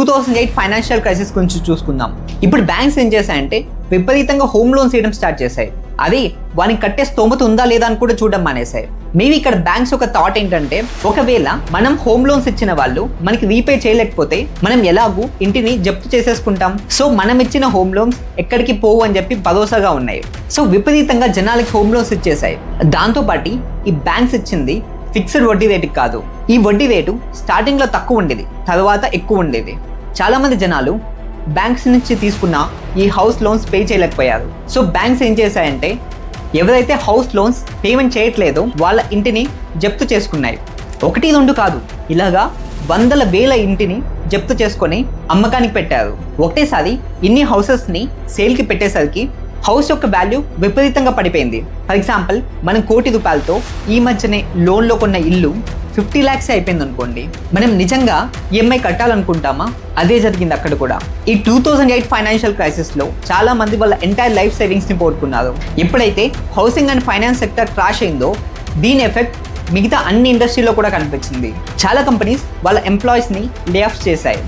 2008 financial crisis గురించి చూసుకుందాం. ఇప్పుడు బ్యాంక్స్ ఏం చేశాయంటే విపరీతంగా హోమ్ లోన్స్ ఇవ్వడం స్టార్ట్ చేశాయి. అది వానికి కట్టే స్తోమత ఉందా లేదా అని కూడా చూడడం మానేశాయి. మేబీ ఇక్కడ బ్యాంక్స్ ఒక థాట్ ఏంటంటే, ఒకవేళ మనం హోమ్ లోన్స్ ఇచ్చిన వాళ్ళు మనకి రీపే చేయలేకపోతే మనం ఎలాగూ ఇంటిని జప్తు చేసేసుకుంటాం. సో మనం ఇచ్చిన హోమ్ లోన్స్ ఎక్కడికి పోవు అని చెప్పి భరోసాగా ఉన్నాయి. సో విపరీతంగా జనాలకి హోమ్ లోన్స్ ఇచ్చేసాయి. దాంతోపాటు ఈ బ్యాంక్స్ ఇచ్చింది ఫిక్స్డ్ వడ్డీ రేటుకి కాదు. ఈ వడ్డీ రేటు స్టార్టింగ్లో తక్కువ ఉండేది, తర్వాత ఎక్కువ ఉండేది. చాలామంది జనాలు బ్యాంక్స్ నుంచి తీసుకున్న ఈ హౌస్ లోన్స్ పే చేయలేకపోయారు. సో బ్యాంక్స్ ఏం చేశాయంటే, ఎవరైతే హౌస్ లోన్స్ పేమెంట్ చేయట్లేదో వాళ్ళ ఇంటిని జప్తు చేసుకున్నాయి. 1-2 కాదు, ఇలాగా వందల వేల ఇంటిని జప్తు చేసుకొని అమ్మకానికి పెట్టారు. ఒకటేసారి ఇన్ని హౌసెస్ని సేల్కి పెట్టేసరికి హౌస్ యొక్క వాల్యూ విపరీతంగా పడిపోయింది. ఫర్ ఎగ్జాంపుల్, మనం ₹1,00,00,000తో ఈ మధ్యనే లోన్లో కొన్న ఇల్లు 50 lakhs అయిపోయింది అనుకోండి. మనం నిజంగా ఈఎంఐ కట్టాలనుకుంటామా? అదే జరిగింది అక్కడ కూడా. ఈ 2008 ఫైనాన్షియల్ క్రైసిస్లో చాలా మంది వాళ్ళ ఎంటైర్ లైఫ్ సేవింగ్స్ని పోగొట్టుకున్నారు. ఎప్పుడైతే housing and finance sector crash అయిందో దీని ఎఫెక్ట్ మిగతా అన్ని ఇండస్ట్రీలో కూడా కనిపించింది. చాలా కంపెనీస్ వాళ్ళ ఎంప్లాయీస్ని లే ఆఫ్ చేశాయి.